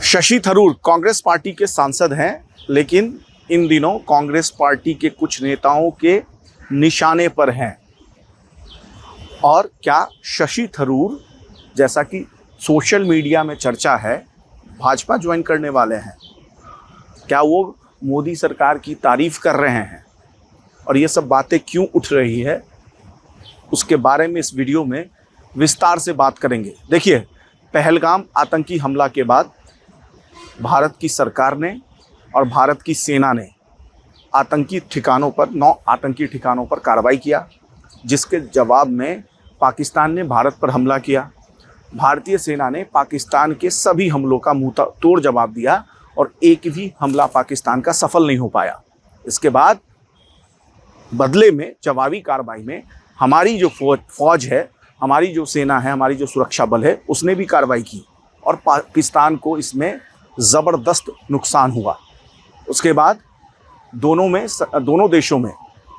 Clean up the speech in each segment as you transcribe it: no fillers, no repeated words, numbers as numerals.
Shashi Tharoor Congress party के सांसद हैं, लेकिन इन दिनों कांग्रेस पार्टी के कुछ नेताओं के निशाने पर हैं। और क्या शशि थरूर, जैसा कि सोशल मीडिया में चर्चा है, भाजपा ज्वाइन करने वाले हैं? क्या वो मोदी सरकार की तारीफ कर रहे हैं? और ये सब बातें क्यों उठ रही है, उसके बारे में इस वीडियो में विस्तार से बात करेंगे। देखिए, पहलगाम आतंकी हमला के बाद भारत की सरकार ने और भारत की सेना ने 9 आतंकी ठिकानों पर कार्रवाई किया, जिसके जवाब में पाकिस्तान ने भारत पर हमला किया। भारतीय सेना ने पाकिस्तान के सभी हमलों का मुंह तोड़ जवाब दिया और एक भी हमला पाकिस्तान का सफल नहीं हो पाया। इसके बाद बदले में जवाबी कार्रवाई में हमारी जो फौज है, हमारी जो सेना है, हमारी जो सुरक्षा बल है, उसने भी कार्रवाई की और पाकिस्तान को इसमें ज़बरदस्त नुकसान हुआ। उसके बाद दोनों देशों में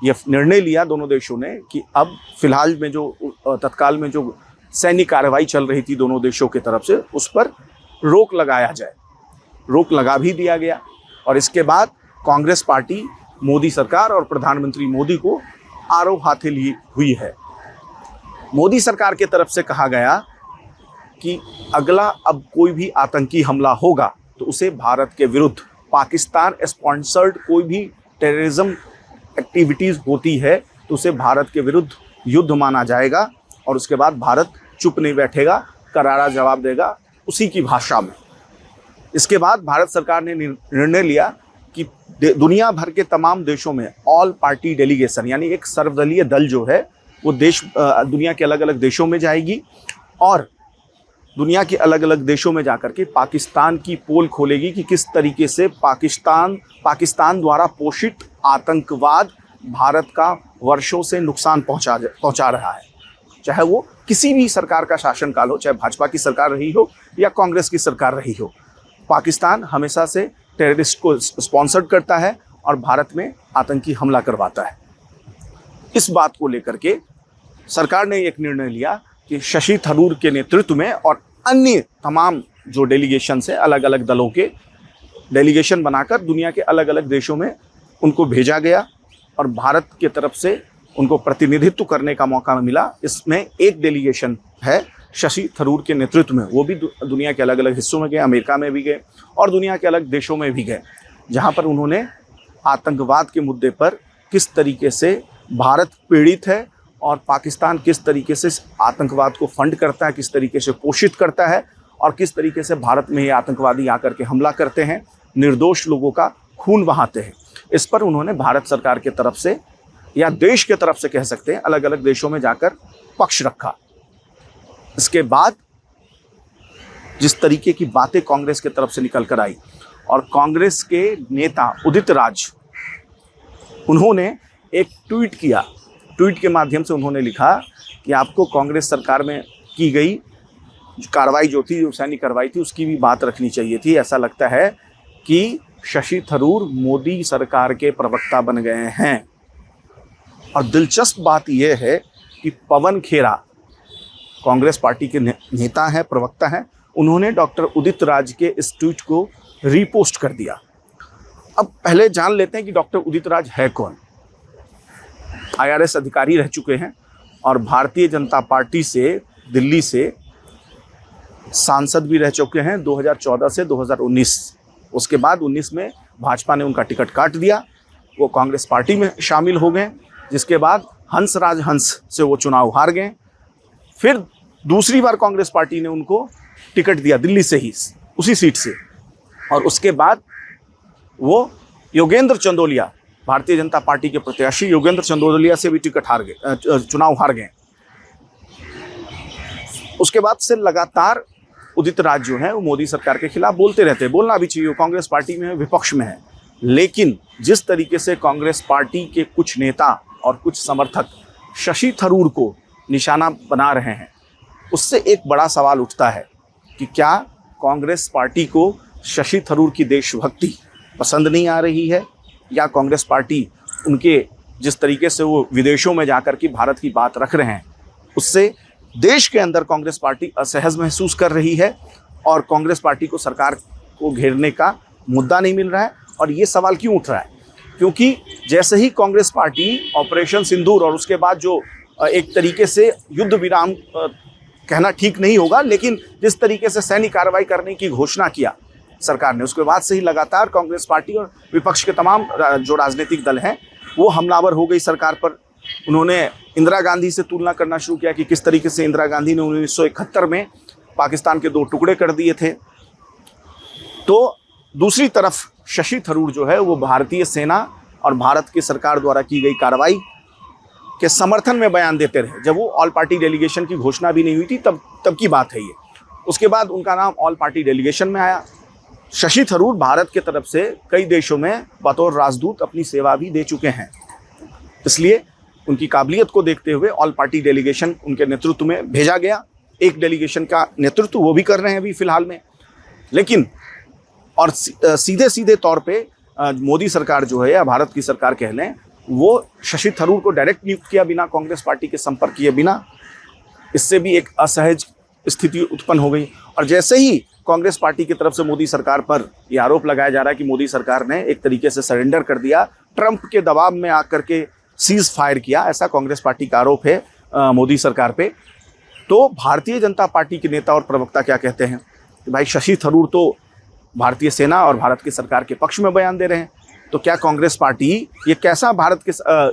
ये निर्णय लिया, दोनों देशों ने, कि अब फिलहाल में तत्काल में जो सैन्य कार्रवाई चल रही थी दोनों देशों की तरफ से, उस पर रोक लगाया जाए। रोक लगा भी दिया गया। और इसके बाद कांग्रेस पार्टी मोदी सरकार और प्रधानमंत्री मोदी को आरोप हाथे ली हुई है। मोदी सरकार की तरफ से कहा गया कि अगला अब कोई भी आतंकी हमला होगा तो उसे भारत के विरुद्ध, पाकिस्तान स्पॉन्सर्ड कोई भी टेररिज्म एक्टिविटीज़ होती है तो उसे भारत के विरुद्ध युद्ध माना जाएगा और उसके बाद भारत चुप नहीं बैठेगा, करारा जवाब देगा उसी की भाषा में। इसके बाद भारत सरकार ने निर्णय लिया कि दुनिया भर के तमाम देशों में ऑल पार्टी डेलीगेशन, यानी एक सर्वदलीय दल जो है वो दुनिया के अलग अलग देशों में जाएगी और दुनिया के अलग अलग देशों में जाकर के पाकिस्तान की पोल खोलेगी कि किस तरीके से पाकिस्तान द्वारा पोषित आतंकवाद भारत का वर्षों से नुकसान पहुंचा रहा है। चाहे वो किसी भी सरकार का शासनकाल हो, चाहे भाजपा की सरकार रही हो या कांग्रेस की सरकार रही हो, पाकिस्तान हमेशा से टेररिस्ट को स्पॉन्सर्ड करता है और भारत में आतंकी हमला करवाता है। इस बात को लेकर के सरकार ने एक निर्णय लिया कि शशि थरूर के नेतृत्व में और अन्य तमाम जो डेलीगेशन है, अलग अलग दलों के डेलीगेशन बनाकर दुनिया के अलग अलग देशों में उनको भेजा गया और भारत की तरफ से उनको प्रतिनिधित्व करने का मौका मिला। इसमें एक डेलीगेशन है शशि थरूर के नेतृत्व में, वो भी दुनिया के अलग अलग हिस्सों में गए, अमेरिका में भी गए और दुनिया के अलग देशों में भी गए, जहाँ पर उन्होंने आतंकवाद के मुद्दे पर किस तरीके से भारत पीड़ित है और पाकिस्तान किस तरीके से आतंकवाद को फंड करता है, किस तरीके से पोषित करता है और किस तरीके से भारत में ये आतंकवादी आकर के हमला करते हैं, निर्दोष लोगों का खून बहाते हैं। इस पर उन्होंने भारत सरकार की तरफ से या देश के तरफ से कह सकते हैं, अलग अलग देशों में जाकर पक्ष रखा। इसके बाद जिस तरीके की बातें कांग्रेस की तरफ से निकल कर आई और कांग्रेस के नेता उदित राज, उन्होंने एक ट्वीट किया। ट्वीट के माध्यम से उन्होंने लिखा कि आपको कांग्रेस सरकार में की गई कार्रवाई जो थी, जो सैन्य कार्रवाई थी, उसकी भी बात रखनी चाहिए थी। ऐसा लगता है कि शशि थरूर मोदी सरकार के प्रवक्ता बन गए हैं। और दिलचस्प बात यह है कि पवन खेरा कांग्रेस पार्टी के नेता हैं, प्रवक्ता हैं, उन्होंने डॉक्टर उदित राज के इस ट्वीट को रीपोस्ट कर दिया। अब पहले जान लेते हैं कि डॉक्टर उदित राज है कौन। IRS अधिकारी रह चुके हैं और भारतीय जनता पार्टी से दिल्ली से सांसद भी रह चुके हैं 2014 से 2019। उसके बाद 19 में भाजपा ने उनका टिकट काट दिया, वो कांग्रेस पार्टी में शामिल हो गए, जिसके बाद हंसराज हंस से वो चुनाव हार गए। फिर दूसरी बार कांग्रेस पार्टी ने उनको टिकट दिया दिल्ली से ही, उसी सीट से, और उसके बाद वो योगेंद्र चंदोलिया, भारतीय जनता पार्टी के प्रत्याशी योगेंद्र चंदोलिया से भी चुनाव हार गए। उसके बाद से लगातार उदित राज जो है वो मोदी सरकार के खिलाफ बोलते रहते हैं। बोलना भी चाहिए, कांग्रेस पार्टी में विपक्ष में है, लेकिन जिस तरीके से कांग्रेस पार्टी के कुछ नेता और कुछ समर्थक शशि थरूर को निशाना बना रहे हैं, उससे एक बड़ा सवाल उठता है कि क्या कांग्रेस पार्टी को शशि थरूर की देशभक्ति पसंद नहीं आ रही है, या कांग्रेस पार्टी उनके जिस तरीके से वो विदेशों में जाकर के भारत की बात रख रहे हैं, उससे देश के अंदर कांग्रेस पार्टी असहज महसूस कर रही है और कांग्रेस पार्टी को सरकार को घेरने का मुद्दा नहीं मिल रहा है। और ये सवाल क्यों उठ रहा है? क्योंकि जैसे ही कांग्रेस पार्टी ऑपरेशन सिंदूर और उसके बाद जो एक तरीके से युद्ध विराम कहना ठीक नहीं होगा, लेकिन जिस तरीके से सैन्य कार्रवाई करने की घोषणा किया सरकार ने, उसके बाद से ही लगातार कांग्रेस पार्टी और विपक्ष के तमाम जो राजनीतिक दल हैं वो हमलावर हो गई सरकार पर। उन्होंने इंदिरा गांधी से तुलना करना शुरू किया कि किस तरीके से इंदिरा गांधी ने 1971 में पाकिस्तान के 2 टुकड़े कर दिए थे। तो दूसरी तरफ शशि थरूर जो है वो भारतीय सेना और भारत की सरकार द्वारा की गई कार्रवाई के समर्थन में बयान देते रहे। जब वो ऑल पार्टी डेलीगेशन की घोषणा भी नहीं हुई थी तब की बात है ये। उसके बाद उनका नाम ऑल पार्टी डेलीगेशन में आया। शशि थरूर भारत की तरफ से कई देशों में बतौर राजदूत अपनी सेवा भी दे चुके हैं, इसलिए उनकी काबिलियत को देखते हुए ऑल पार्टी डेलीगेशन उनके नेतृत्व में भेजा गया। एक डेलीगेशन का नेतृत्व वो भी कर रहे हैं अभी फिलहाल में। लेकिन और सीधे सीधे तौर पे मोदी सरकार जो है या भारत की सरकार कह लें, वो शशि थरूर को डायरेक्ट नियुक्त किया बिना कांग्रेस पार्टी के संपर्क किए बिना। इससे भी एक असहज स्थिति उत्पन्न हो गई। और जैसे ही कांग्रेस पार्टी की तरफ से मोदी सरकार पर यह आरोप लगाया जा रहा है कि मोदी सरकार ने एक तरीके से सरेंडर कर दिया, ट्रंप के दबाव में आकर के सीज फायर किया, ऐसा कांग्रेस पार्टी का आरोप है मोदी सरकार पे। तो भारतीय जनता पार्टी के नेता और प्रवक्ता क्या कहते हैं कि भाई शशि थरूर तो भारतीय सेना और भारत की सरकार के पक्ष में बयान दे रहे हैं, तो क्या कांग्रेस पार्टी ये कैसा भारत के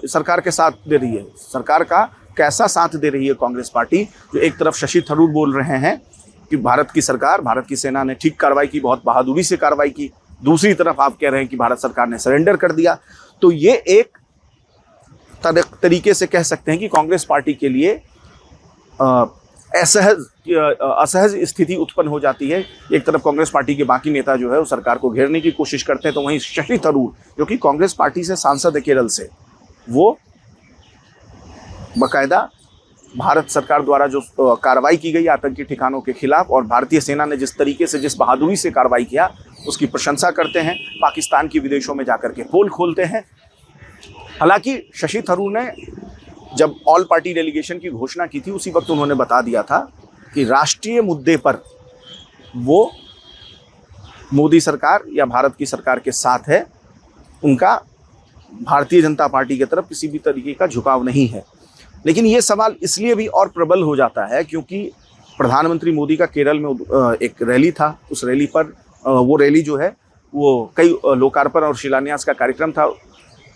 सरकार के साथ दे रही है? सरकार का कैसा साथ दे रही है कांग्रेस पार्टी, जो एक तरफ शशि थरूर बोल रहे हैं कि भारत की सरकार, भारत की सेना ने ठीक कार्रवाई की, बहुत बहादुरी से कार्रवाई की, दूसरी तरफ आप कह रहे हैं कि भारत सरकार ने सरेंडर कर दिया। तो ये एक तरीके से कह सकते हैं कि कांग्रेस पार्टी के लिए असहज स्थिति उत्पन्न हो जाती है। एक तरफ कांग्रेस पार्टी के बाकी नेता जो है वो सरकार को घेरने की कोशिश करते हैं, तो वहीं शशि थरूर जो कि कांग्रेस पार्टी से सांसद है केरल से, वो बाकायदा भारत सरकार द्वारा जो कार्रवाई की गई आतंकी ठिकानों के खिलाफ और भारतीय सेना ने जिस तरीके से, जिस बहादुरी से कार्रवाई किया, उसकी प्रशंसा करते हैं। पाकिस्तान की विदेशों में जाकर के पोल खोलते हैं। हालांकि शशि थरूर ने जब ऑल पार्टी डेलीगेशन की घोषणा की थी, उसी वक्त उन्होंने बता दिया था कि राष्ट्रीय मुद्दे पर वो मोदी सरकार या भारत की सरकार के साथ है, उनका भारतीय जनता पार्टी की तरफ किसी भी तरीके का झुकाव नहीं है। लेकिन ये सवाल इसलिए भी और प्रबल हो जाता है क्योंकि प्रधानमंत्री मोदी का केरल में एक रैली था। उस रैली पर वो रैली जो है वो कई लोकार्पण और शिलान्यास का कार्यक्रम था।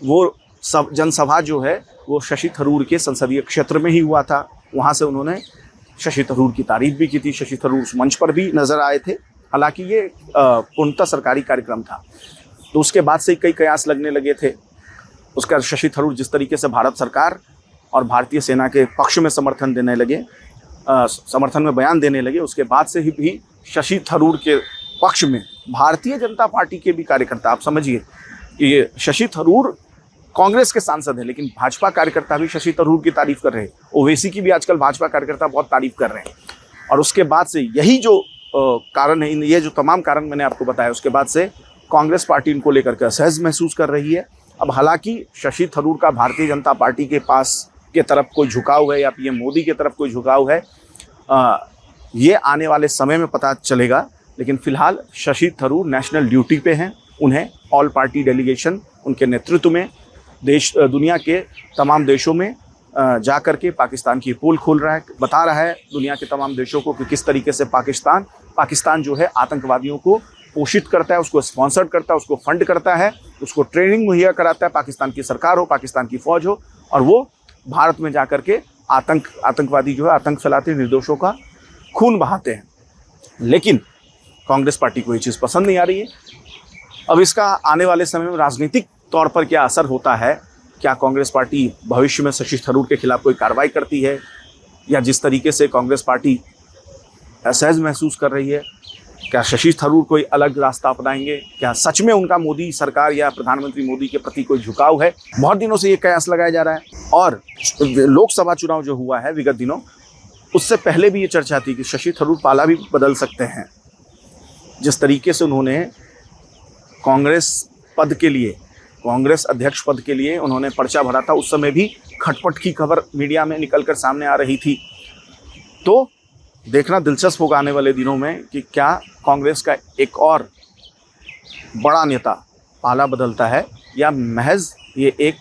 वो जनसभा जो है वो शशि थरूर के संसदीय क्षेत्र में ही हुआ था। वहाँ से उन्होंने शशि थरूर की तारीफ भी की थी। शशि थरूर उस मंच पर भी नजर आए थे। हालांकि ये पूर्णतः सरकारी कार्यक्रम था, तो उसके बाद से कई कयास लगने लगे थे। उसका शशि थरूर जिस तरीके से भारत सरकार और भारतीय सेना के पक्ष में समर्थन देने लगे, समर्थन में बयान देने लगे, उसके बाद से ही भी शशि थरूर के पक्ष में भारतीय जनता पार्टी के भी कार्यकर्ता, आप समझिए कि ये शशि थरूर कांग्रेस के सांसद हैं, लेकिन भाजपा कार्यकर्ता भी शशि थरूर की तारीफ कर रहे हैं। ओवैसी की भी आजकल भाजपा कार्यकर्ता बहुत तारीफ कर रहे हैं। और उसके बाद से यही जो कारण है, ये जो तमाम कारण मैंने आपको बताया, उसके बाद से कांग्रेस पार्टी इनको लेकर के असहज महसूस कर रही है। अब हालांकि शशि थरूर का भारतीय जनता पार्टी के पास के तरफ कोई झुकाव है या पीएम मोदी की तरफ कोई झुकाव है, ये आने वाले समय में पता चलेगा। लेकिन फिलहाल शशि थरूर नेशनल ड्यूटी पे हैं। उन्हें ऑल पार्टी डेलीगेशन उनके नेतृत्व में दुनिया के तमाम देशों में जा कर के पाकिस्तान की पोल खोल रहा है, बता रहा है दुनिया के तमाम देशों को कि किस तरीके से पाकिस्तान जो है आतंकवादियों को पोषित करता है, उसको स्पॉन्सर करता है, उसको फंड करता है, उसको ट्रेनिंग मुहैया कराता है। पाकिस्तान की सरकार हो, पाकिस्तान की फौज हो, और वो भारत में जा कर के आतंकवादी जो है आतंक फैलाते, निर्दोषों का खून बहाते हैं। लेकिन कांग्रेस पार्टी को ये चीज़ पसंद नहीं आ रही है। अब इसका आने वाले समय में राजनीतिक तौर पर क्या असर होता है, क्या कांग्रेस पार्टी भविष्य में शशि थरूर के खिलाफ कोई कार्रवाई करती है, या जिस तरीके से कांग्रेस पार्टी असहज महसूस कर रही है, क्या शशि थरूर कोई अलग रास्ता अपनाएंगे, क्या सच में उनका मोदी सरकार या प्रधानमंत्री मोदी के प्रति कोई झुकाव है। बहुत दिनों से ये कयास लगाया जा रहा है। और लोकसभा चुनाव जो हुआ है विगत दिनों, उससे पहले भी ये चर्चा थी कि शशि थरूर पाला भी बदल सकते हैं। जिस तरीके से उन्होंने कांग्रेस अध्यक्ष पद के लिए उन्होंने पर्चा भरा था, उस समय भी खटपट की खबर मीडिया में निकलकर सामने आ रही थी। तो देखना दिलचस्प होगा आने वाले दिनों में कि क्या कांग्रेस का एक और बड़ा नेता पाला बदलता है या महज ये एक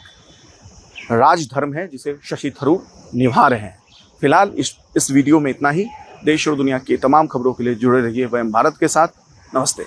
राजधर्म है जिसे शशि थरूर निभा रहे हैं। फिलहाल इस वीडियो में इतना ही। देश और दुनिया की तमाम खबरों के लिए जुड़े रहिए वयम भारत के साथ। नमस्ते।